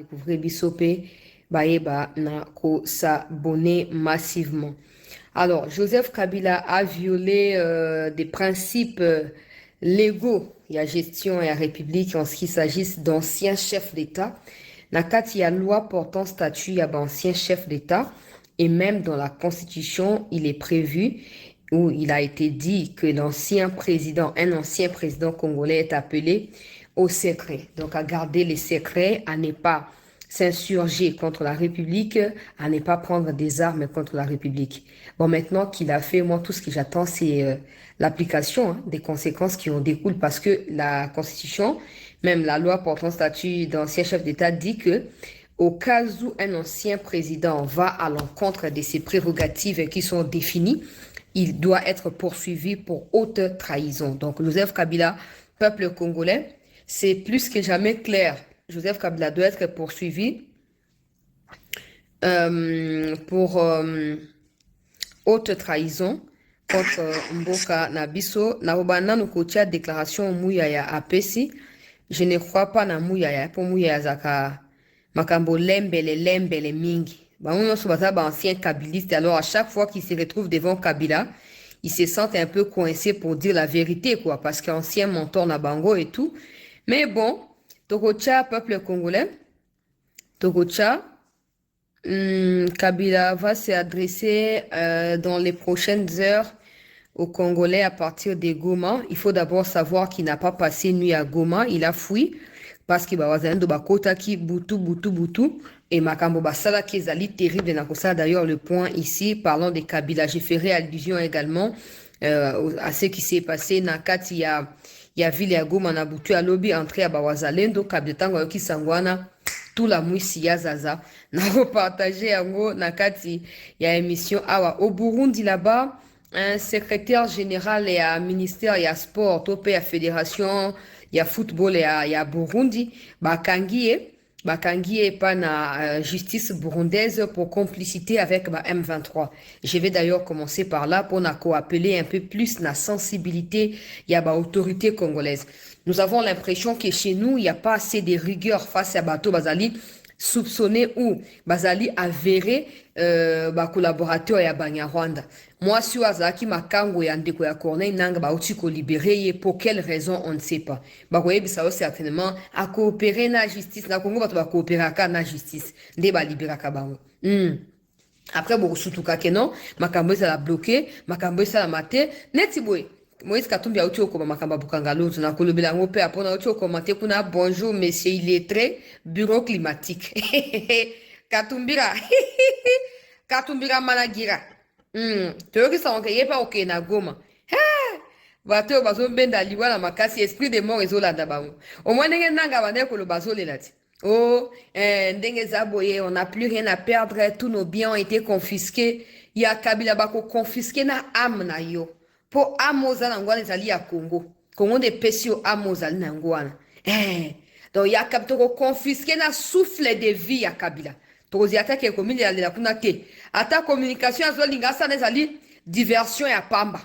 découvrir Bissopé, Baeba na ko s'abonner massivement. Alors, Joseph Kabila a violé des principes légaux. Il y a gestion et la République en ce qui s'agisse d'anciens chefs d'État. Il y a loi portant statut d'ancien chef d'État. Et même dans la Constitution, il est prévu où il a été dit que un ancien président congolais est appelé au secret. Donc à garder les secrets, à ne pas s'insurger contre la République, à ne pas prendre des armes contre la République. Bon, maintenant qu'il a fait, moi, tout ce que j'attends, c'est l'application des conséquences qui en découlent parce que la Constitution, même la loi portant statut d'ancien chef d'État dit que au cas où un ancien président va à l'encontre de ses prérogatives qui sont définies, il doit être poursuivi pour haute trahison. Donc, Joseph Kabila, peuple congolais, c'est plus que jamais clair. Joseph Kabila doit être poursuivi pour haute trahison contre Mboka Nabiso. Naobana Nukotia déclaration Mouyaya Apesi. Je ne crois pas na Mouyaya. Pour Mouyaya Zaka Makambo lembele mingi. On se bat ancien kabiliste. Alors à chaque fois qu'il se retrouve devant Kabila, il se sent un peu coincé pour dire la vérité, quoi, parce qu'ancien mentor na bango et tout. Mais bon, Togocha, peuple congolais, Togocha, Kabila va s'adresser dans les prochaines heures aux Congolais à partir de Goma. Il faut d'abord savoir qu'il n'a pas passé nuit à Goma, il a fui parce qu'il va avoir bakota qui butu et makambo basala qui est terrible na kosa. D'ailleurs le point ici parlant de Kabila, j'ai fait allusion également à ce qui s'est passé na kati ya ville ya Goma na butu ya lobby entrée à Bawazalendo Kabila tango ki sangwana tout la mwisi ya zaza na repartager yango na kati ya émission awa au Burundi là-bas. Un secrétaire général et un ministère et à sport, topé à fédération, il y a football et à Burundi, bakangie pas na justice burundaise pour complicité avec M23. Je vais d'ailleurs commencer par là pour appeler un peu plus la sensibilité, il y a autorité congolaise. Nous avons l'impression que chez nous, il n'y a pas assez de rigueur face à Bato Bazali soupçonné ou Bazali avéré collaborateur ya Banyarwanda. Moi, si Azaki Makango ya Ndeko ya Corneille Nanga Bauti ko libéré, pour quelle raison on ne sait pas. Bakoye Bissau certainement à coopérer na justice. Na Congo bato ba coopérer aka na justice. Nde ba libérer ka bango. Après, bon, surtout ka kenon, Makambo ça l'a bloqué, Makambo ça l'a maté, neti boy. Moïse Katumbi a uti okoma makamba bukanga l'autre na kolobela ngo pe apona uti okomate kuna bonjour monsieur illettré bureau climatique. Katumbira. Katumbira managira. Toyoki sa onke yepa oke na Goma. Bato bazo benda liwa na makasi esprit de mort ezolanda bango. Au moins ndenge nanga bande ko lo bazolela ti. Oh, ndenge zaboye, on n'a plus rien à perdre, tous nos biens ont été confisqués. Ya Kabila bako confisqué na âme na yo. Po amoza na ngwana ezali ya Congo. Congo de pesio amoza na ngwana. Donc ya Kabila confisqué na souffle de vie ya Kabila. Tozi atake komili ya kuna te. Ata communication azo lingasa na ezali diversion ya pamba.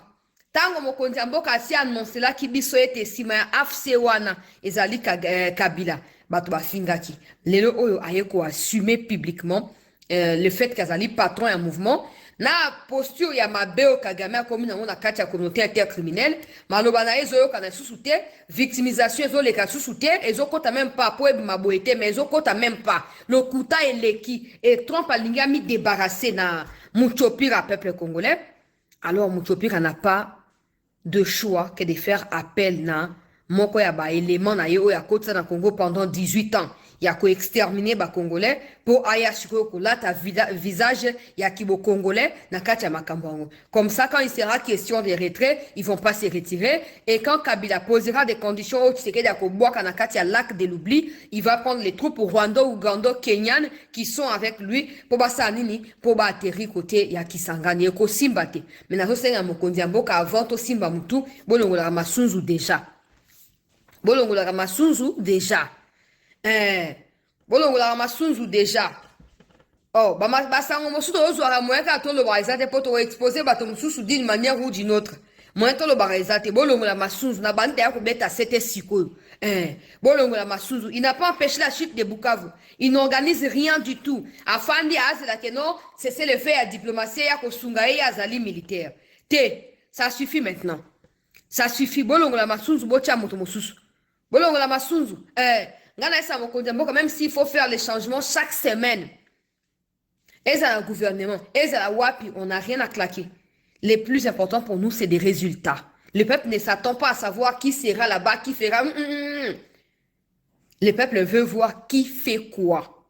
Tango mokonzi mboka asi annonce la kibiso ete sima ya AFC wana ezali Kabila. Bato bafingaki. Lelo oyo ayeko assumer publiquement le fait qu'azali patron un mouvement. Na posture ya mabeo Kagame akomi nango na kati ya communauté intercriminelle, maloba na ezo yoka na susu te, victimisation ezo leka susu te, ezo kota même pas po ebima boye te, mais ezo kota même pas. Le kuta eleki et Trump alingi mi débarrasser na Muchopira peuple congolais. Alors Muchopira n'a pas de choix que de faire appel na moko ya ba élément na yo ya kota na Congo pendant 18 ans. Il y a qu'à exterminer les Congolais pour aya chiko ta visage ya kibo Congolais na katia makambango. Comme ça, quand il sera question de retrait, ils vont pas se retirer. Et quand Kabila posera des conditions au Tshisekedi à Koboaka na katia lac de l'oubli, il va prendre les troupes Rwanda, Ouganda, Kenyan qui sont avec lui pour basanini, pour atterrir côté ya Kisangani et ko simbate. Mais na zosenga mokondi mboka avant to simba mutu, bolongola masunzu déjà. Bolongola masunzu déjà. Bolongola masunzu déjà. Oh, basango mosuto ozwaka moyen ka to lo barizate poto exposer bato mususu d'une manière ou d'une autre. Moyen to lo barizate bolongola masunzu na bande ya ko beta sete sikoyo. Bolongola masunzu, il n'a pas empêché la chute de Bukavu. Ils n'organisent rien du tout. Afandi azela que non, c'est le fait à diplomatie ya kosungaye azali militaire. Ça suffit maintenant. Ça suffit. Bolongo la masunzu bocha moto mosusu. Bolongo la masunzu. Ngana esa mokonzi mboka même s'il faut faire les changements chaque semaine. Et ça, le gouvernement, et ça, la WAPI, on n'a rien à claquer. Le plus important pour nous, c'est des résultats. Le peuple ne s'attend pas à savoir qui sera là-bas, qui fera. Le peuple veut voir qui fait quoi.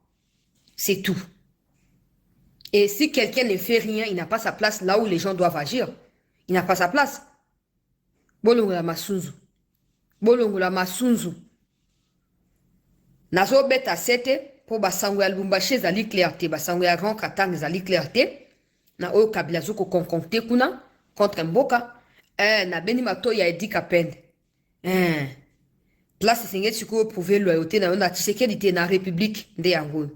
C'est tout. Et si quelqu'un ne fait rien, il n'a pas sa place là où les gens doivent agir. Il n'a pas sa place. Bolongo la masunzu. Bolongo la masunzu. Nazo beta sete. Pour basango ya Lubumbashi zali clarté, basango ya Grand Katanga zali clarté, na oyo kabila zoko concocté kuna contre mboka, na beni mato ya Edi Kapende. Place sengé siko prouver loyauté na ona Tshisekedi te na République nde yango.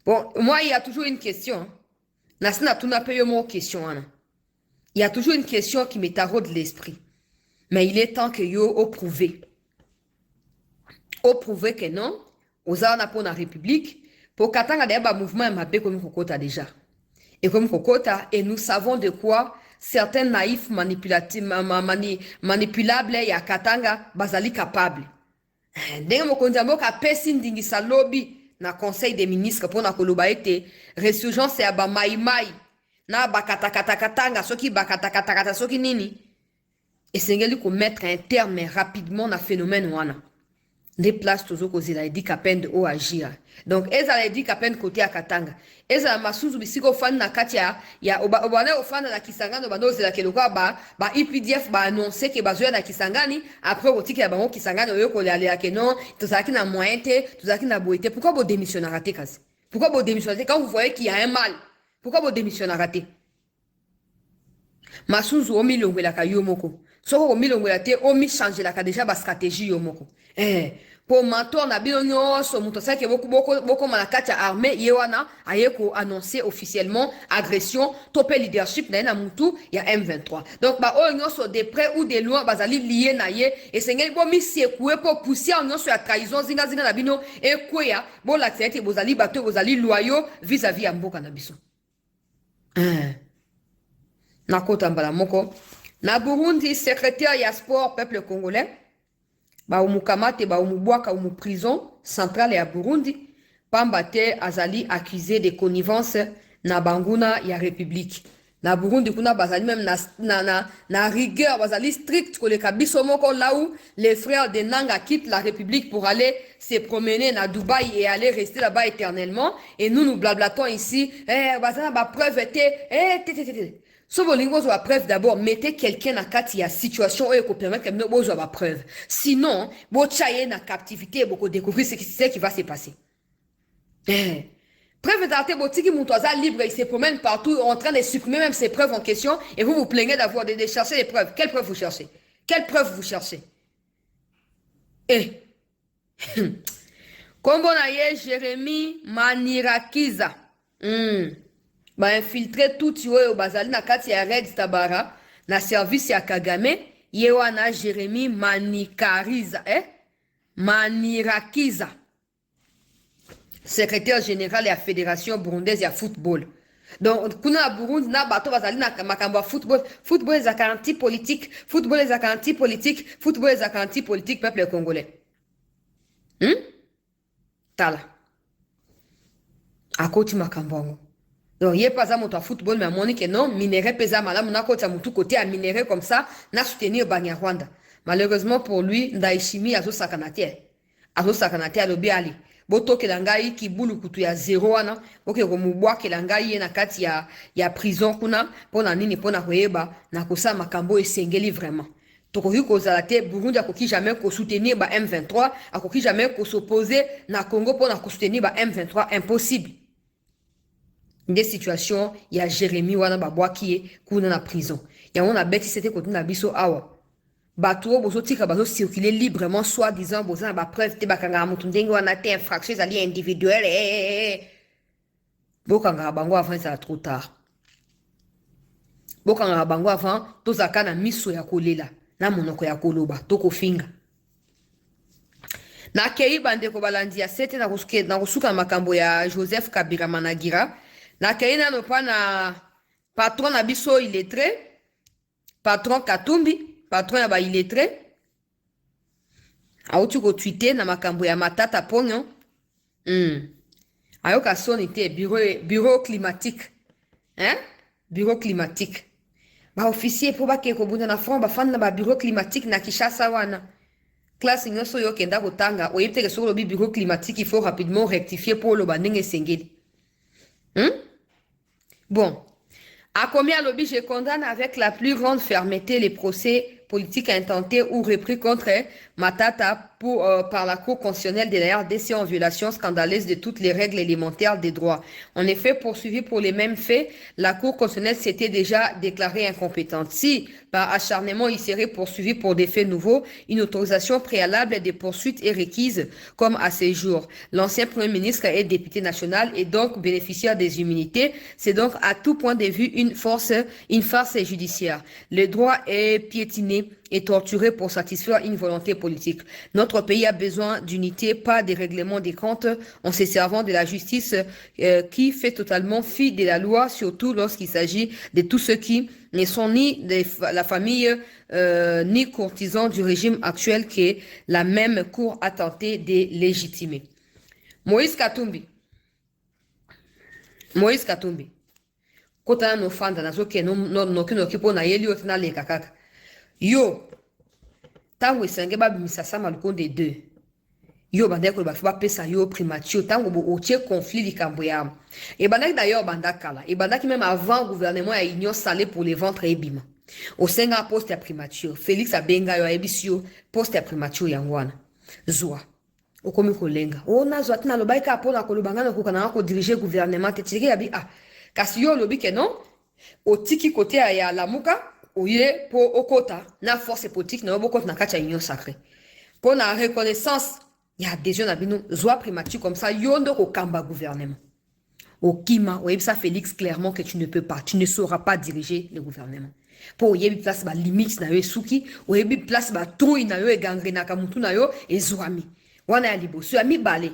Bon, moi il y a toujours une question. Na sina tuna pe yo mo question ana. Il y a toujours une question qui me taraude l'esprit. Mais il est temps que yo au prouver. Au prouver que non. Ozana pour la République, pour Katanga d'aba mouvement mabé comme Kokota déjà. Et comme Kokota, et nous savons de quoi certains naïfs manipulables ya Katanga bazali capable. Denga mokonzi mboka pesi ndingisa lobby na conseil des ministres pour na koloba ete résurgence ya ba maimai na bakata Katanga soki bakata soki nini. Et sengeli ko mettre un terme rapidement na phénomène wana. Des places toujours cause il a dit Kapende au agir. Donc eza a dit Kapende côté à Katanga. Eza masuzu bisiko fan na katia ya obana ofana na Kisangani obano zela kelokwa ba IPDF ba annoncer que bazoya na Kisangani après otiki ya bango Kisangani oyo ko aller à que non tozaki na moyen te tozaki na boité. Pourquoi vous démissionnez raté kasi? Pourquoi vous démissionnez quand vous voyez qu'il y a un mal? Pourquoi vous démissionnez raté? Masuzu omi longwela ka yomoko. Soko omi longwela te omi changer la ka déjà ba stratégie yomoko. Pour mentor na bino nyonso muto saki boko malakati armée yewana ayeko annoncer officiellement agression topé leadership na mutu ya M23. Donc ba o nyonso de près ou de loin bazali lié na ye et sengeli bo mi sekoué pour pousser nyonso ya trahison zinga na bino e kweya bo la tete bozali bato bozali loyaux vis-à-vis ya mboka na biso. Na kota mbala moko na Burundi secrétaire ya sport peuple congolais ba umukamate ba umubwaka umu prison centrale ya Burundi pambate azali accusé de connivence na banguna ya République. Na Burundi kuna bazali même na rigueur bazali strict ko le kabiso moko là où les frères de Nanga quittent la République pour aller se promener na Dubaï et aller rester là-bas éternellement et nous blablatons ici bazana ba preuve était so bolingo zo preuve d'abord mettez quelqu'un na kati ya situation oyo ko permettre que nous bozo ba preuve sinon bo chaye na captivité boko découvrir ce qui va se passer. Preuve d'arte botiki mutoza libre il se promène partout en train de supprimer même ses preuves en question et vous vous plaignez d'avoir de chercher les preuves. Quelles preuves vous cherchez? Quelles preuves vous cherchez? Kombo na ye Jérémy Manirakiza. Ba infiltré tout oyo bazali na kati ya Red Tabara na service ya Kagame yewana Jérémy Manirakiza secrétaire général de la Fédération burundaise ya football. Donc kuna Burundi na bato bazali na makambo football ezaka anti-politique, football ezaka anti-politique, football ezaka anti-politique peuple congolais. Tala akoti makambo. Donc, il n'y a pas ça, mon football, mais à mon que non, minerai pesa malamu, na kota mutu côté à minerai comme ça, na soutenir Banyarwanda. Malheureusement pour lui, Ndaishimi azo sakanate. Azo sakanate alobi ali. Boto kelangai ki bulu kutu ya zero wana, oke romubwa kelangai na kati ya prison kuna, pona nini pona koyeba, na kosa makambo esengeli vraiment. Tokoki kozala te Burundi akoki jamais ko soutenir ba M23, akoki jamais ko s'opposer na Congo pona ko soutenir ba M23, impossible. Des situations, il y a Jérémy wana babwa qui est kuna na prison. Il y a on a bêti c'était côté na biso awa. Bato bozo tika bazo circuler librement soit disant bozo ba preuve te bakanga mutu ndenge wana te infraction ali individuelle. Bokanga bango avant ça trop tard. Bokanga bango avant tozaka na miso ya kolela na monoko ya koloba toko finga. Na kei bandeko balandi ya sete na kusuka makambo ya Joseph Kabila Managira. Na kei na nopa na patron na biso illettré, patron Katumbi, patron ya ba illettré. Auti ko tweeter na makambo ya Matata Ponyo. Ayoka soni te bureau climatique. Hein? Bureau climatique. Ba officier po ba ke ko bunda na front ba fan na ba bureau climatique na Kishasa wana. Classe nyonso yo kenda kotanga oyebite ke soko lobi bureau climatique il faut rapidement rectifier pour le bandenge sengeli. Bon, à combien lobby je condamne avec la plus grande fermeté les procès politiques intentés ou repris contre Matata par la Cour constitutionnelle de la RDC en violation scandaleuse de toutes les règles élémentaires des droits. En effet, poursuivi pour les mêmes faits, la Cour constitutionnelle s'était déjà déclarée incompétente. Si, par acharnement, il serait poursuivi pour des faits nouveaux, une autorisation préalable des poursuites est requise comme à ce jour. L'ancien Premier ministre est député national et donc bénéficiaire des immunités. C'est donc à tout point de vue une farce judiciaire. Le droit est piétiné et torturé pour satisfaire une volonté politique. Notre pays a besoin d'unité, pas de règlement des comptes en se servant de la justice qui fait totalement fi de la loi, surtout lorsqu'il s'agit de tous ceux qui ne sont ni de la famille ni courtisans du régime actuel que la même cour a tenté de légitimer. Moïse Katumbi. Kota no fanda na zoke no kipo na yeli otina le kakaka. Yo, tango esenge ba bimisa malukonde 2. Yo bandeko ba fa pesa yo primature tango bo otie conflit likambo ya. Et bandaki d'ailleurs bandakala. Et bandaki même avant gouvernement ya union salée pour les ventres ebima. Au senga poste ya primature. Félix Abenga yo ebisio poste ya primature ya ngwana. Zwa. Okomi kolenga. Na zwa tina lobaika pona kolobangana ko kana ko diriger gouvernement te tiki ya bi kasi yo lobi ke non otiki côté ya lamuka oye po okota na force politique na obokota na kati ya union sacrée pour na reconnaissance ya adhésion na bino zwa primature comme ça yo ndo ko kamba gouvernement okima oyebisa Félix clairement que tu ne peux pas, tu ne sauras pas diriger le gouvernement pour oyebi place ba limite na yo suki oyebi place ba trou na yo egangre na kamutu na yo ezwami wana ya liboso ya mibale.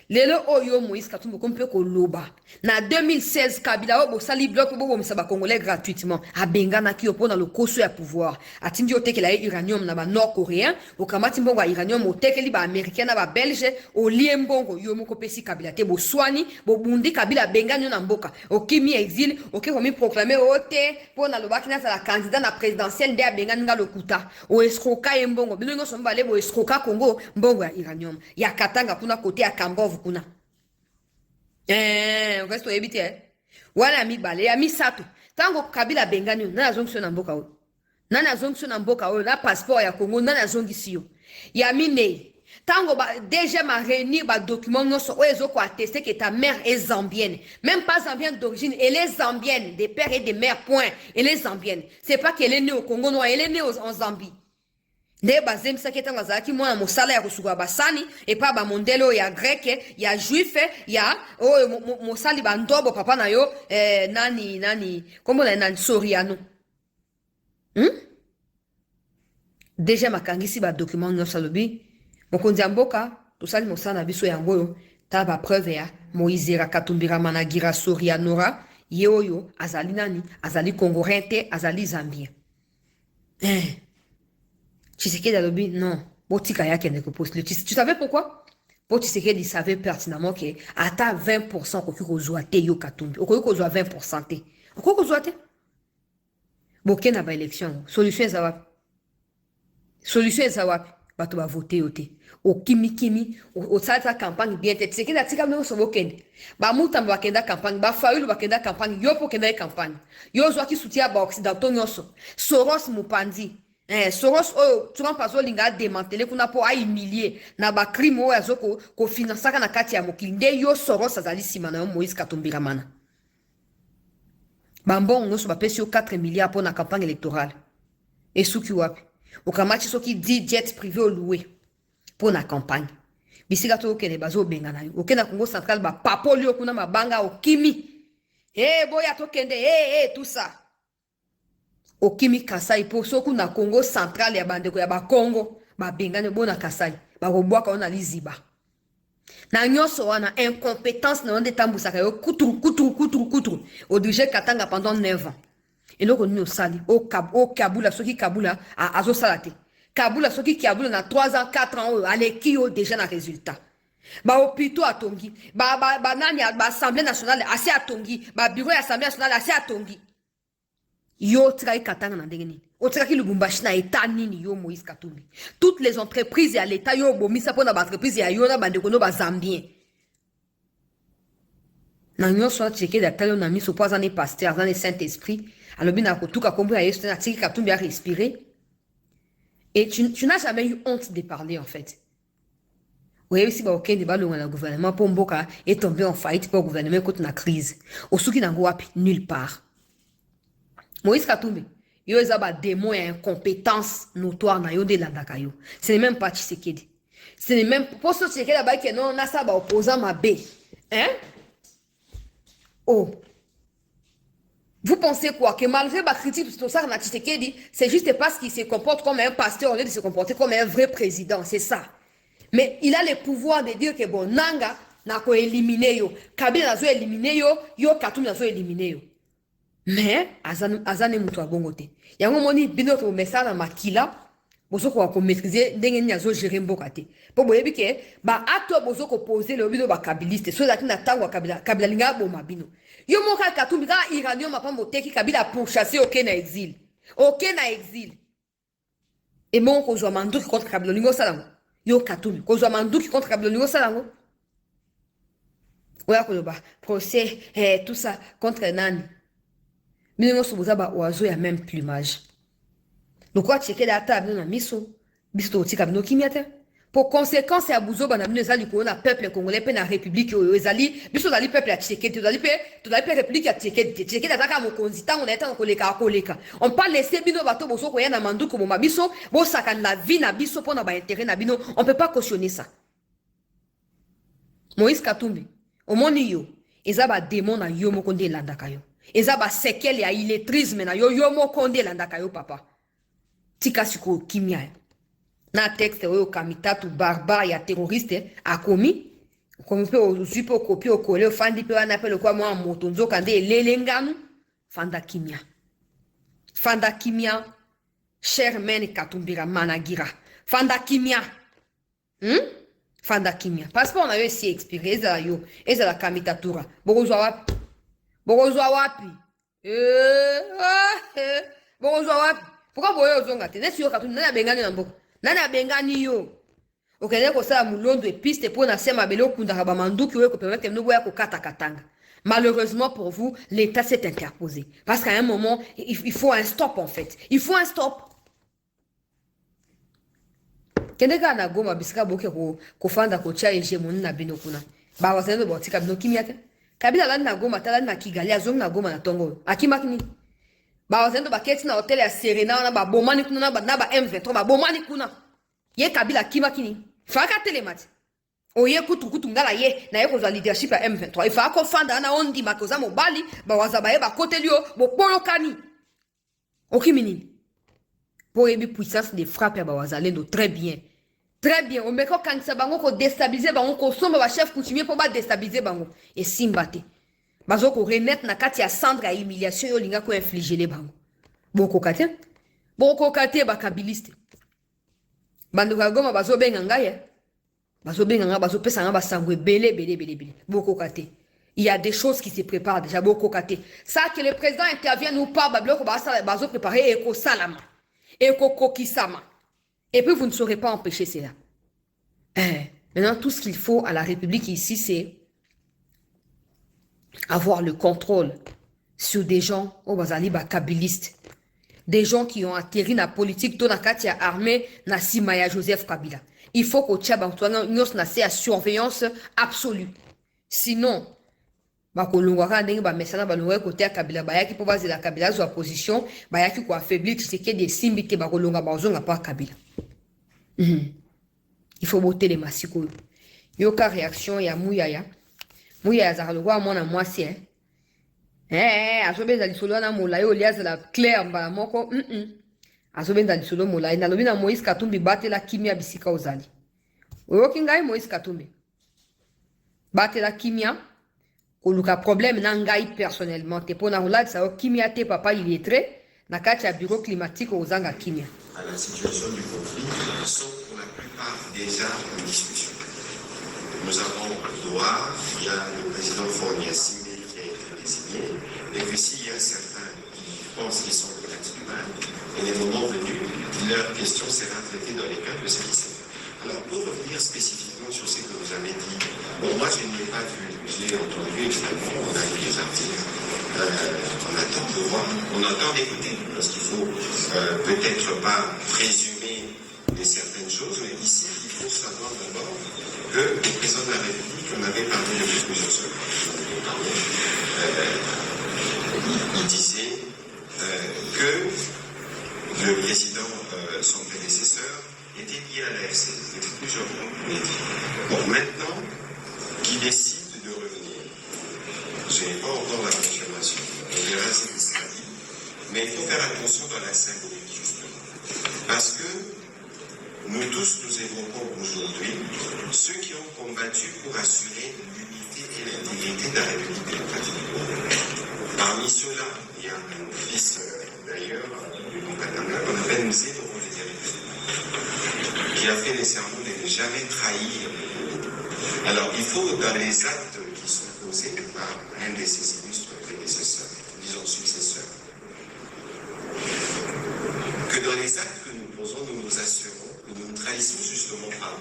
Lelo oyo Moïse Katumbi kompe ko loba. Na 2016 Kabila obo sali bloc bobo misaba congolais gratuitement. Abenga na ki opona le koso ya pouvoir. Atindi otekela uranium na ba nord coréen, okamati mbongo ya uranium otekeli ba américain na ba belge, o liembongo yo moko pesi Kabila te bo swani, bo bundi Kabila benga nyo na mboka. Okimi exil, okomi proclamer ote pona lobaki na la candidat na présidentielle de benga nga lokuta. O escroka mbongo. Bino ngo somba le bo escroka Congo mbongo ya uranium. Ya Katanga kuna kote ya Kambov kuna. Resto ebite wana mibale ya misato tango Kabila bengani na zongisio na mboka o nana zongisio na mboka o na passeport ya Congo nana zongisio ya mine tango ba déjà ma réunir ba document nyonso o ezoko attester que ta mère est zambienne, même pas zambienne d'origine, elle est zambienne des pères et des mères point, elle est zambienne, c'est pas qu'elle est née au Congo non, elle est née en Zambie. Nde bazem saketa ngazaki mwana mosala ya kusuka basani et pas ba mondelo ya grec ya juif ya mosali bandobo papa na yo nani kombo na nani Soriano. Déjà makangisi ba document nyonso lobi mokonzi mboka tosali mosala biso yango yo ta ba preuve ya Moïse Katumbi Managira Sorianora yeoyo azali nani azali congolais te azali zambien. Tshisekedi alobi non botika yake ne poste. Tu savais pourquoi? Pour Tshisekedi savait pertinemment que ata 20% koki kozwa te yo Katumbi okoki kozwa 20% te okoki kozwa te boke na ba élection solution ezawapi bato ba voter yo te okimi osala campagne bien te Tshisekedi atika no so bokende ba mutambo bakenda campagne ba fayulu bakenda campagne yo po kenda campagne yo zwa ki soutien ba occidentaux nyonso Soros mupandi Soros Trump azolinga démanteler kuna po a humilier na ba crime o azoko ko finansaka na kati ya mokili nde yo Soros azali sima na yo Moïse Katumbi Ramana bambon nyonso bapesi yo 4 milliards pour na campagne électorale esuki wapi okamati soki 10 jets privés au loué pour na campagne bisika to okene bazo benga na yo okena Congo central ba papoli okuna mabanga okimi boya to kende tout ça okimi Kasai po soku na Congo central ya bandeko ya ba Congo ba bengane bona Kasai bakobwaka on ali ziba na nyonso wana incompétence na onde tambusaka yo kutru odirige Katanga pendant 9 ans eloko nini osali o kabula soki kabula azosala te kabula soki kabula na 3 ans 4 ans oyo aleki yo déjà na résultat bahôpitaux atongi banani baassemblée nationale asi atongi babureau ya assemblée nationale asi atongi yo otikaki Katanga na ndenge nini otikaki Lubumbashi na état nini yo Moïse Katumbi toutes les entreprises ya l'état yo obomisa mpo na baentreprise ya yo na bandeko no bazambien na nyonso wana Tshisekedi atali yo na miso mpo aza ne paster aza ne saint esprit alobi na kotuka kombo ya Yesu te atiki Katumbi a respirer et tu n'as jamais eu honte de parler en fait oyebisi baokende balonga na gouvernement mpo mboka etombe en faillite mpo gouvernement ekoti na crise osuki nango wapi nulle part Moïse Katumbi yo eza ba démon ya incompétence notoire na yo de landaka yo ce n'est même pas Tshisekedi ce n'est même pas so Tshisekedi abaki non nasa ba opposant mabe hein oh vous pensez quoi que malgré ma critique tout ça na Tshisekedi c'est juste parce qu'il se comporte comme un pasteur au lieu de se comporter comme un vrai président c'est ça mais il a le pouvoir de dire que bon nanga na ko éliminer yo Kabila nazo éliminer yo Katumbi nazo éliminer yo mais azane mutu abongo te yango moni bino ko mesala makila bozo ko maîtriser ndenge ni azo gérer mboka te po boyebi ke ba ato bozo ko poser le bino ba kabiliste so zaki na tango Kabila linga bo mabino yo moka Katumbi ka iranio mapambo teki Kabila pour chasser au na exil et bon ko zo manduki contre Kabila lingo salango yo Katumbi ko zo manduki contre Kabila lingo salango oya ko ba procès tout ça contre nani Bino soboza ba oiseau ya même plumage. Lokwa Tshisekedi ata bino na miso, biso otika bino kimia te. Pour conséquence ya buzo bana bino ezali ko na peuple congolais pe na république oyo ezali biso ezali peuple ya Tshisekedi ezali pe république ya Tshisekedi. Tshisekedi ataka mokonzi tango na etango koleka. On pas laisser bino bato boso ko ya na manduku mo mabiso, bo saka na vie na biso pona ba intérêt na bino, on peut pas cautionner ça. Moïse Katumbi, omoni yo, eza ba démon na yo moko nde landaka yo. Eza ba séquelle ya illettrisme na yo moko nde landaka yo papa. Tika siko kimia. Na texte oyo kamitatu barbare ya terroriste akomi komi pe ozupo kopi okole fandi pe wana pe lokwa mwa moto nzoka nde lelenganu fanda kimia Shermaine Katumbira Managira fanda kimia fanda kimia passeport na yo si expiré eza la kamitatura bokozwa wapi bokozwa wapi pourquoi boyo ozonga te nesi yo Katumbi nani abengani na mboka nani abengani yo okende kosala mulondo episte mpo na se mabele okundaka bamanduki oyo kopermettre mino boya kokata Katanga. Malheureusement pour vous, l'État s'est interposé. Parce qu'à un moment, il faut un stop en fait. Il faut un stop. Kende ka na Goma bisika boke ko fanda ko cha hegemoni na bino kuna. Ba wazendo botika bino kimia te. Kabila lani na Goma tala na Kigali azong na Goma na Tongo. Akimakini. Ba wazendo baketi na hotel ya Serena na ba bomani kuna na ba M23 ba bomani kuna. Ye Kabila kimakini. Faka telemati. Oye kutu ngala ye na ye kozwa leadership ya M23. Ifa ko fanda na ondi makoza mobali ba wazabaye ba kotelio bo polokani. Okimini. Pour ebi puissance de frappe ya ba wazalendo très bien. Très bien. On me ko kangisa bango ko déstabiliser bango ko somba ba chef coutumier pour ba déstabiliser bango. Et simbate. Bazo ko remettre na kati ya cendre ya humiliation yo linga ko infliger les bango. Boko kate ba kabiliste. Bando ka Goma bazo benga ngaye. Bazo benga nga bazo pesa nga basangwe belé. Boko kate. Il y a des choses qui se préparent déjà boko kate. Ça que le président intervienne ou pas babloko bazo préparer eko salama. Eko kokisama. Et puis vous ne saurez pas empêcher cela. Maintenant tout ce qu'il faut à la République ici c'est avoir le contrôle sur des gens au bazali ba kabilistes. Des gens qui ont atterri dans la politique, dans la katia armée, na Simaya Joseph Kabila. Il faut que Tchaba Antoine nous na à surveillance absolue. Sinon, bakolongwaka ndenge ba mesana balongwa côté Kabila bayaki po bazi la Kabila zo opposition, bayaki ko affaiblir Tshisekedi des simbike bakolonga bazonga pa Kabila. Il faut botter les masiko. Yoka réaction ya Muyaya. Muyaya za longwa mwana mwasi azobenza lisolo na molayi oliaza la claire mbala moko azobenza lisolo molayi na lobi na Moïse Katumbi batela kimia bisika ozali oyoki ngai Moïse Katumbi batela kimia koluka problème na ngai personnellement te pona olalisa yo kimia te papa illettré na kati ya bureau climatique ozanga kimia. À la situation du conflit sont pour la plupart déjà en discussion. Nous avons droit, il y a le président Fournier Simé qui a été désigné, et que s'il y a certains qui pensent qu'ils sont relativement, et les moments venus, leur question sera traitée dans les cas de ce qui s'est fait. Alors, pour revenir spécifiquement sur ce que vous avez dit, bon, moi je ne l'ai pas vu, je l'ai entendu extrêmement, on a lu les articles, on attend de voir, on attend d'écouter, parce qu'il faut peut-être pas présumer de certaines choses, mais ici, il faut savoir d'abord que le président de la République, on avait parlé de plusieurs choses, il disait que le président, son prédécesseur, était lié à la FC depuis plusieurs mois. Bon, maintenant qu'il décide de revenir, je n'ai pas encore la confirmation, on verra ce qui sera dit, mais il faut faire attention dans la symbolique, justement. Parce que nous tous, nous évoquons aujourd'hui ceux qui ont combattu pour assurer l'unité et l'intégrité de la République démocratique du Congo. Parmi ceux-là, il y a un fils, d'ailleurs, du Katanga, qu'on appelle Mzé Toro qui a fait les serments de ne jamais trahir. Alors, il faut, dans les actes qui sont posés par un de ses illustres prédécesseurs, disons successeurs, que dans les actes que nous posons, nous nous assurons que nous ne trahissons justement pas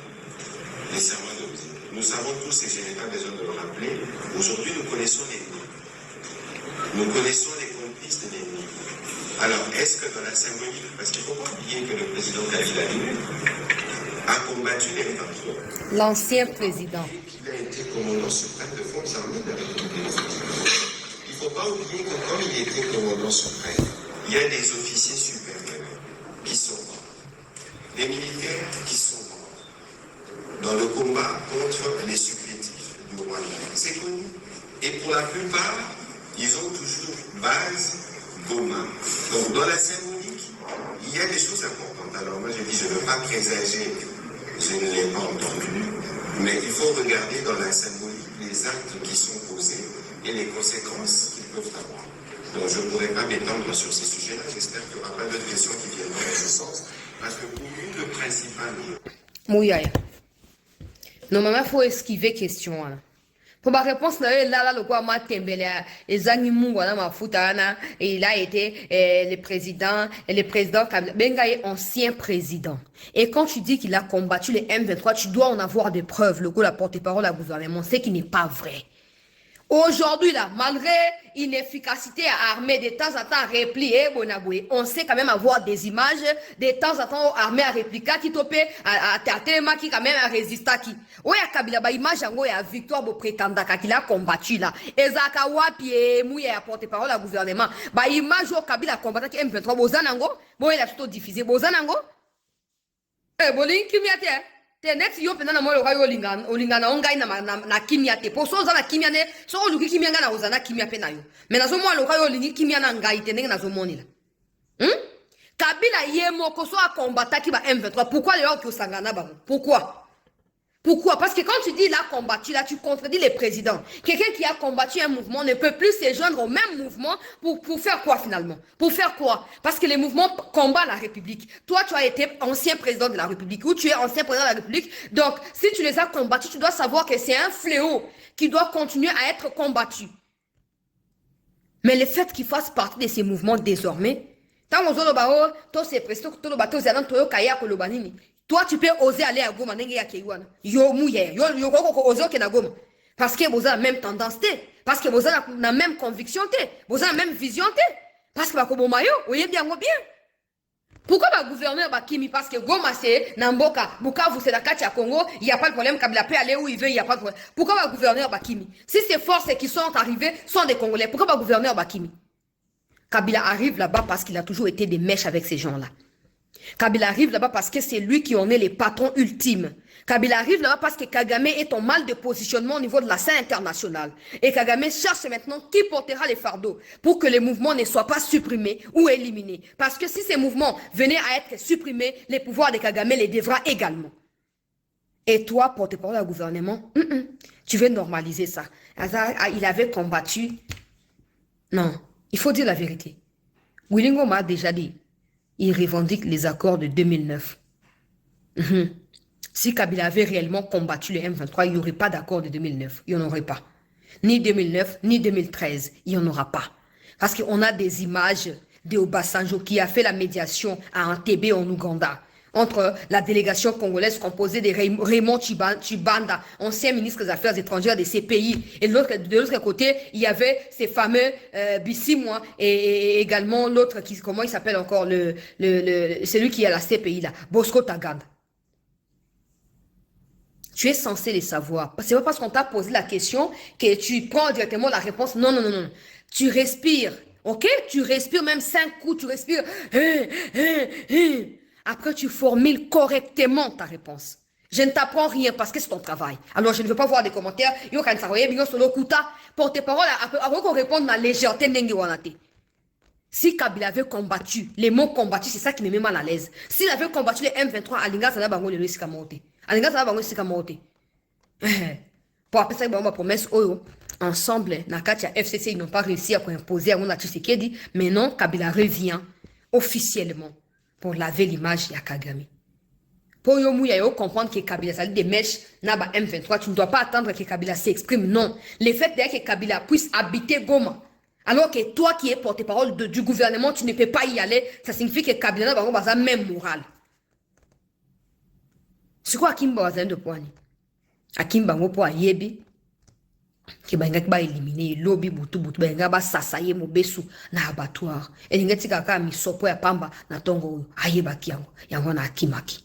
les serments de Mzé. Nous savons tous, et je n'ai pas besoin de le rappeler, aujourd'hui nous connaissons l'ennemi. Nous connaissons les complices de l'ennemi. Alors, est-ce que dans la symbolique, parce qu'il ne faut pas oublier que le président Kabila a combattu les M23. L'ancien président. Il a été commandant suprême de forces armées de la République démocratique. Il ne faut pas oublier que comme il était commandant suprême, il y a des officiers supérieurs qui sont morts, des militaires qui sont morts dans le combat contre les supplétifs du Rwanda. C'est connu. Et pour la plupart, ils ont toujours base Goma. Donc dans la symbolique, il y a des choses importantes. Alors moi je dis, je ne veux pas présager, je ne l'ai pas entendu, mais il faut regarder dans la symbolique les actes qui sont posés et les conséquences qu'ils peuvent avoir. Donc je ne pourrais pas m'étendre sur ces sujets-là. J'espère qu'il n'y aura pas d'autres questions qui viendront dans ce sens. Parce que pour nous, le principal... Mouyaya. Normalement, il faut esquiver question. Pour ma réponse, là, le quoi, ma tembele, les animaux, voilà, ma foutana, et il a été le président Benga est ancien président. Et quand tu dis qu'il a combattu les M23, tu dois en avoir des preuves. Le coup, la porte-parole à gouvernement, c'est qui n'est pas vrai. Aujourd'hui, là, malgré inefficacité armée, de temps en temps à réplier, on sait quand même avoir des images, de temps en temps armée à répliquer, qui topé, à tellement qui quand même à résister, qui. Oui, à Kabila, bah, image, en gros, il y a victoire, pour prétendre qu'il a combattu, là. Et Zaka Wapi, mouillé à porte-parole à gouvernement. Bah, image, au Kabila combattu, qui M23, Bozanango, bon, il a tout diffusé, Bozanango. Eh, Bolin, qui m'y a te net yo pena na mo lo kayo olingana ongai na kimia te po so za na kimia ne so oluki kimia ngana ozana kimia pena yo mena so mo lo kayo olingi kimia na ngai te ndenge na zo monila Kabila ye moko so a combattre ki ba M23 pourquoi les autres sangana ba pourquoi? Parce que quand tu dis il a combattu, là, tu contredis les présidents. Quelqu'un qui a combattu un mouvement ne peut plus se joindre au même mouvement pour faire quoi finalement? Pour faire quoi? Parce que les mouvements combattent la République. Toi, tu as été ancien président de la République ou tu es ancien président de la République. Donc, si tu les as combattus, tu dois savoir que c'est un fléau qui doit continuer à être combattu. Mais le fait qu'ils fassent partie de ces mouvements désormais, tant aux autres, tous ces présidents, tous les bateaux, toi, tu peux oser aller à Goma, yo mouye, yo oser que na Goma. Parce que vous avez la même tendance, parce que vous avez la même conviction, vous avez la même vision, parce que vous avez bien. Pourquoi le gouverneur Bakimi? Parce que Goma c'est Namboka, Bukavu c'est la Katia Congo, il n'y a pas de problème, Kabila peut aller où il veut, il n'y a pas de problème. Pourquoi le gouverneur Bakimi? Si ces forces qui sont arrivées sont des Congolais, pourquoi le gouverneur Bakimi? Kabila arrive là-bas parce qu'il a toujours été des mèches avec ces gens-là. Kabila arrive là-bas parce que c'est lui qui en est les patrons ultimes. Kabila arrive là-bas parce que Kagame est en mal de positionnement au niveau de la scène internationale. Et Kagame cherche maintenant qui portera les fardeaux pour que les mouvements ne soient pas supprimés ou éliminés. Parce que si ces mouvements venaient à être supprimés, les pouvoirs de Kagame les devra également. Et toi, porte-parole du gouvernement, tu veux normaliser ça. Il avait combattu. Non, il faut dire la vérité. Willingo m'a déjà dit, il revendique les accords de 2009. Si Kabila avait réellement combattu le M23, il n'y aurait pas d'accord de 2009. Il n'y en aurait pas. Ni 2009, ni 2013. Il n'y en aura pas. Parce qu'on a des images de Obasanjo qui a fait la médiation à Entebbe en Ouganda entre la délégation congolaise composée de Raymond Chibanda, ancien ministre des Affaires étrangères de ces pays. Et de l'autre côté, il y avait ces fameux Bissimwa et également l'autre, comment il s'appelle encore, celui qui est à la CPI là, Bosco Taganda. Tu es censé les savoir. C'est pas parce qu'on t'a posé la question que tu prends directement la réponse. Non, non, non, non. Tu respires. Ok? Tu respires même 5 coups. Tu respires. Après, tu formules correctement ta réponse. Je ne t'apprends rien parce que c'est ton travail. Alors, je ne veux pas voir des commentaires. Yo, quand ça va bien sur le kuta, porte-parole, après qu'on réponde dans la légèreté, n'engue wanate. Si Kabila avait combattu, les mots combattu, c'est ça qui me met mal à l'aise. S'il avait combattu les M23, Alinga, ça n'a pas le risque à monter. Alinga, ça n'a pas le risque à monter. Pour appeler ça, ma promesse, ensemble, Nakatia FCC, ils n'ont pas réussi à imposer à mon Tshisekedi, mais non, Kabila revient officiellement pour laver l'image de Kagame. Pour comprendre que Kabila ça des mèches Naba M23, tu ne dois pas attendre que Kabila s'exprime. Non. Le fait que Kabila puisse habiter Goma, alors que toi qui es porte-parole du gouvernement, tu ne peux pas y aller, ça signifie que Kabila n'a pas même morale. C'est quoi Akimba Wazan de Poani? Akimba Mopo Ayebi, qui va éliminer lobby butu ba sasaye mobesu na abattoir. Et ngati kaka mi sopo ya pamba na tongo ayeba kiango yango na akimaki.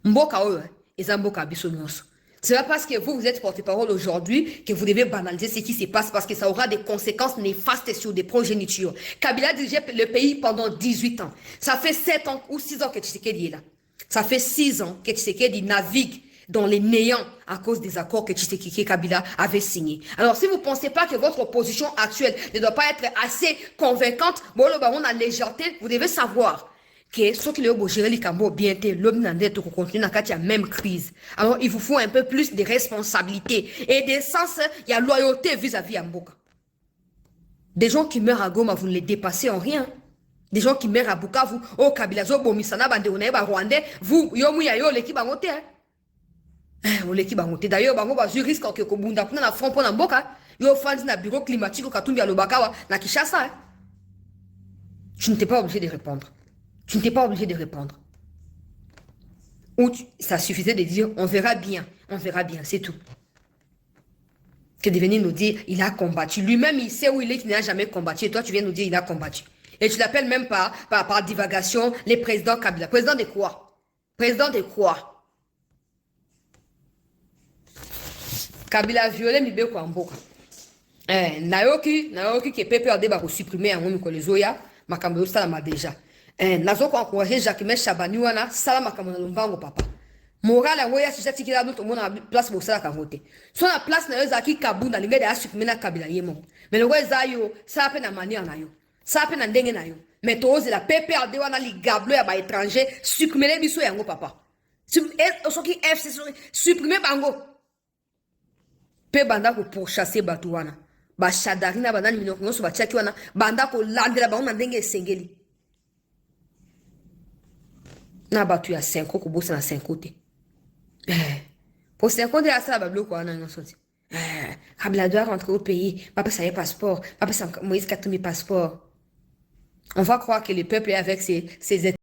Mboka oyo eza mboka biso nyonso. C'est pas parce que vous êtes porte-parole aujourd'hui que vous devez banaliser ce qui se passe parce que ça aura des conséquences néfastes sur des progénitures. Kabila dirigeait le pays pendant 18 ans. Ça fait 7 ans ou 6 ans que Tshisekedi est là. Ça fait 6 ans que Tshisekedi navigue dans les néants à cause des accords que Tshisekedi Kabila avait signés. Alors, si vous ne pensez pas que votre position actuelle ne doit pas être assez convaincante, bon, on a légèreté, vous devez savoir que ceux qui ont géré les Cambo bien, l'homme n'a pas continué dans la même crise. Alors, il vous faut un peu plus de responsabilité et de sens, il y a loyauté vis-à-vis à Mboka. Des gens qui meurent à Goma, vous ne les dépassez en rien. Des gens qui meurent à Bukavu, oh, Kabila, zo, Bomisana, Bande, Rwandais, vous, yo, l'équipe à monter, l'équipe a monté. D'ailleurs, bango ba risque que kobunda kuna na front na mboka, yo fandi na bureau climatique au Katumbi à Lobakawa na Kinshasa. Tu n'étais pas obligé de répondre. Tu n'étais pas obligé de répondre. Ou ça suffisait de dire on verra bien, c'est tout. Que de venir nous dire il a combattu. Lui-même il sait où il est, qu'il n'a jamais combattu. Et toi tu viens nous dire il a combattu. Et tu l'appelles même par divagation les présidents Kabila. Président de quoi? Président de quoi? Kabila a violé mi beko amboka. Nayoki ke PPRD ba ko supprimer en ngoni ko lezoya makambo sala ma déjà. Nazo ko encourager Jacques Chabani wana sala makambo na lombango papa. Morale ngoya si jati kila mutu mona place bo sala ka voter. So na place na yo zaki kabunda lingede a supprimer na Kabila yemo. Mais ngoya zayo ça pe na manière na yo. Ça pe na ndenge na yo. Mais toze la PPRD wana li gablo ya ba étranger supprimer biso yango papa. Soki FC supprimer bango. Pe banda ko pourchasser batu wana ba shadari na banani minoko nyonso ba tiaki wana banda ko landela bango na ndenge esengeli na batu ya 5 ko bosa na 5 côté pour 5 côté à ça ba bloko wana nyonso ti Kabila doit rentrer au pays papa ça y est passeport papa ça Moïse Katumbi passeport. On va croire que le peuple est avec ses